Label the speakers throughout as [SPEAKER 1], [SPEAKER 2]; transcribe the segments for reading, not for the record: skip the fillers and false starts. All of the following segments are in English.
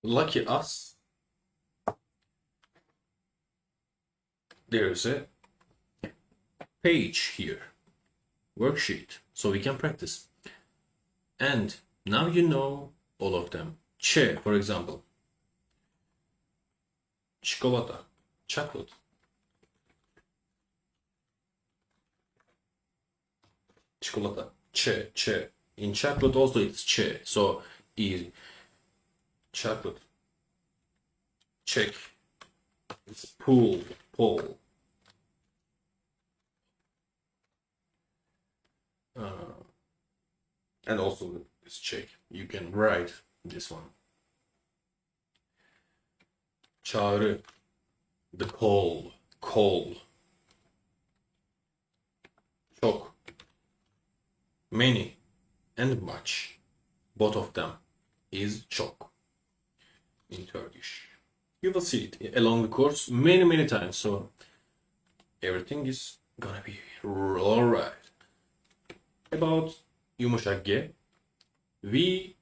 [SPEAKER 1] Lucky us, there's a page here, worksheet, so we can practice. And now you know all of them. For example. Çikolata, chocolate. Çikolata, ç. In chocolate also it's ç, so easy. Chocolate. Check. It's pull. And also this check. You can write this one. Çağrı. The call. Çok. Many and much. Both of them is çok in Turkish. You will see it along the course many times, so everything is gonna be alright. About yumuşak G, we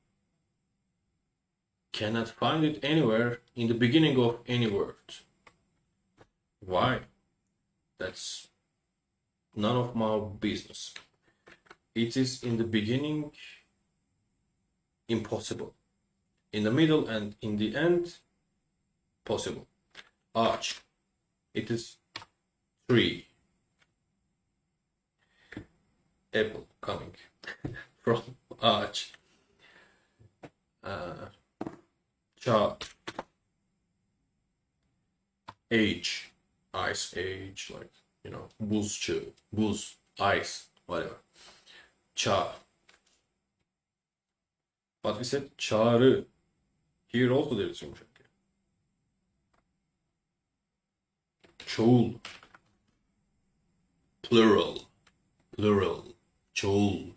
[SPEAKER 1] cannot find it anywhere in the beginning of any word. Why? That's none of my business. It is in the beginning impossible. In the middle and in the end possible. Ağaç. It is tree. Apple coming from ağaç. Çağ. Age. Ice age, like, you know, buz, ice, whatever. Çağ. But we said çağrı. Here also there is yumuşak. Çoğul. Plural. Çoğul.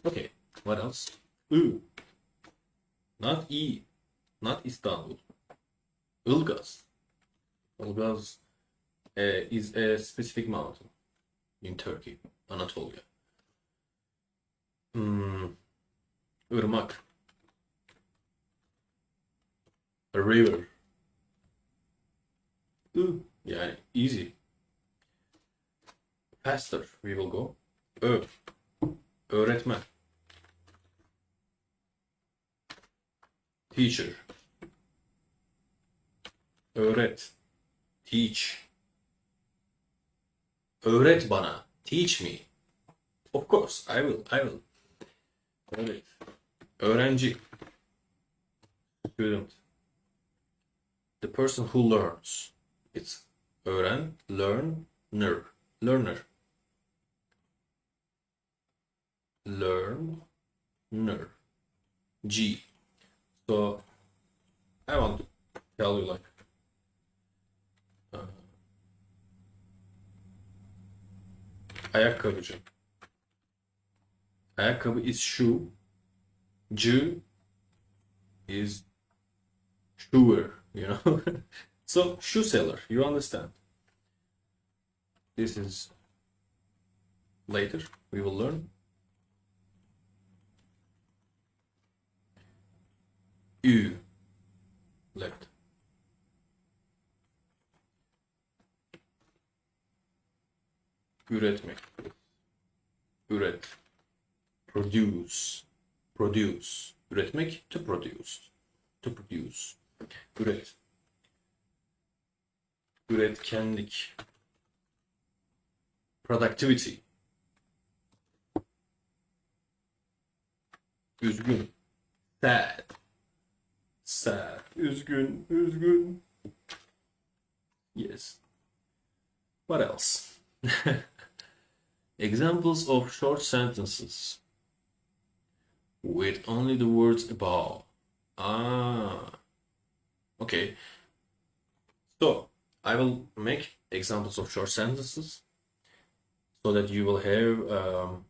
[SPEAKER 1] Okay, what else? Not E. Not Istanbul. Ilgaz. Ilgaz is a specific mountain in Turkey, Anatolia. Irmak. A river. Yani easy. Faster we will go. Öğretmen. Teacher. Öğret. Teach. Öğret bana. Teach me. Of course, I will. Öğret. Öğrenci. Student. The person who learns. It's learner. Learner. G. So I want to tell you like ayakkabıcı. Ayakkabı is shoe. G is shoer, you know. So shoe seller, you understand. This is later we will learn. Left. Üretmek. Üret. Produce. Üretmek, to produce. Üret. Üretkenlik. Productivity. Üzgün. Sad. Üzgün. Yes. What else? Examples of short sentences with only the words above. Okay. So I will make examples of short sentences so that you will have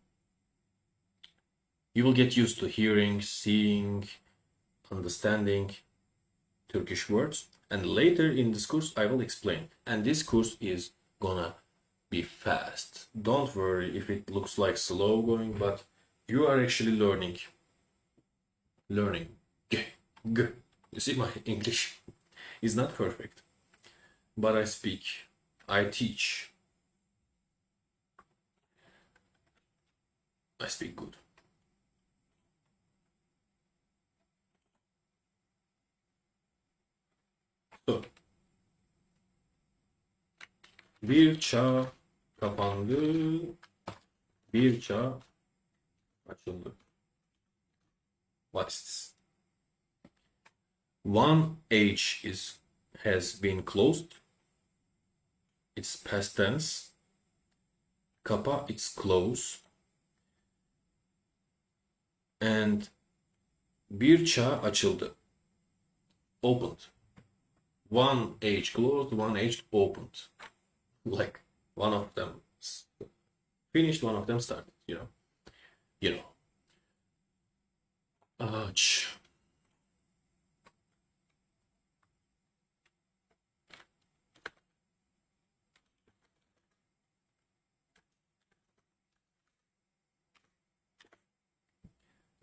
[SPEAKER 1] you will get used to hearing, seeing, understanding Turkish words, and later in this course I will explain. And this course is gonna be fast. Don't worry if it looks like slow going, but you are actually learning. G. You see, my English is not perfect, but I speak, I teach, I speak good. So, bir çağ kapandı, bir çağ açıldı. What is this? One age has been closed. It's past tense. Kapa, it's close. And bir çağ açıldı. Opened. One age closed, one age opened. Like one of them finished, one of them started, you know. You know. Ağaç.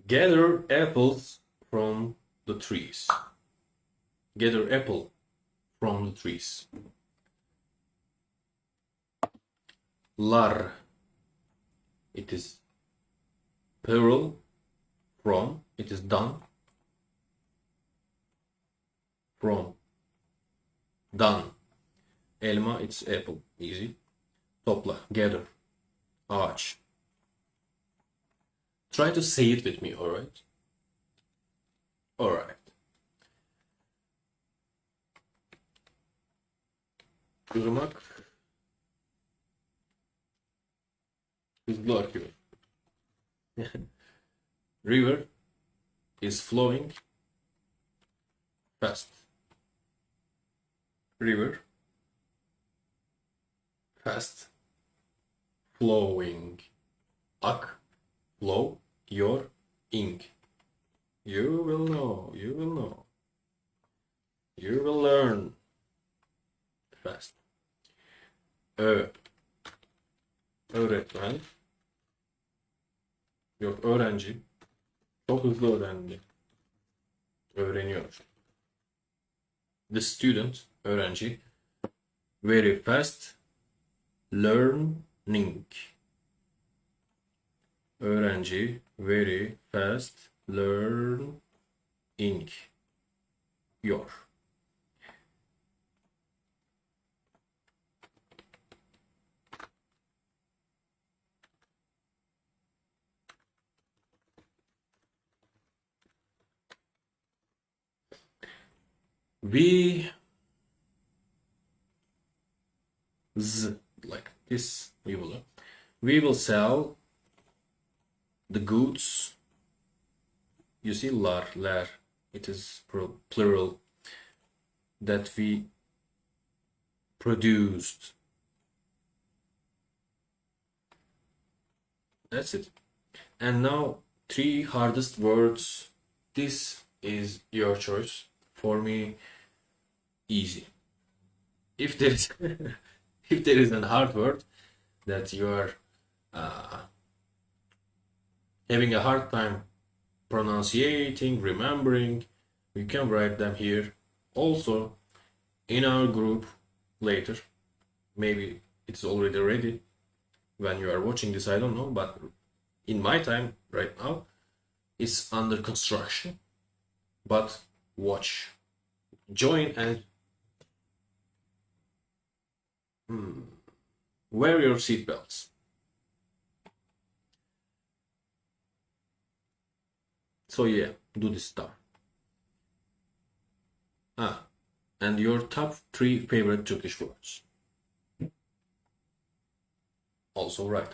[SPEAKER 1] Gather apples from the trees. Gather apple from the trees. Lar. It is plural. From. It is done. From. Done. Elma, it's apple. Easy. Topla. Gather. Ağaç. Try to say it with me, alright? Alright. Irmak. Hızlı akıyor. River is flowing fast. River. Fast. Flowing. Ak. Flow. Your. Ink. You will know. You will know. You will learn. Fast. Öğretmen. Yok, öğrenci. Çok hızlı öğrendi. Öğreniyor. The student, öğrenci. Very fast learning. Öğrenci, very fast learning. Your. We like this we will sell the goods. You see, lar, it is plural, that we produced. That's it. And now, 3 hardest words. This is your choice. For me, easy. If there is if there is a hard word that you are having a hard time pronouncing, remembering, you can write them here. Also, in our group later, maybe it's already ready when you are watching this, I don't know, but in my time right now, it's under construction. But watch, join, and wear your seatbelts. So yeah, do this stuff. And your top 3 favorite Turkish words. Also write.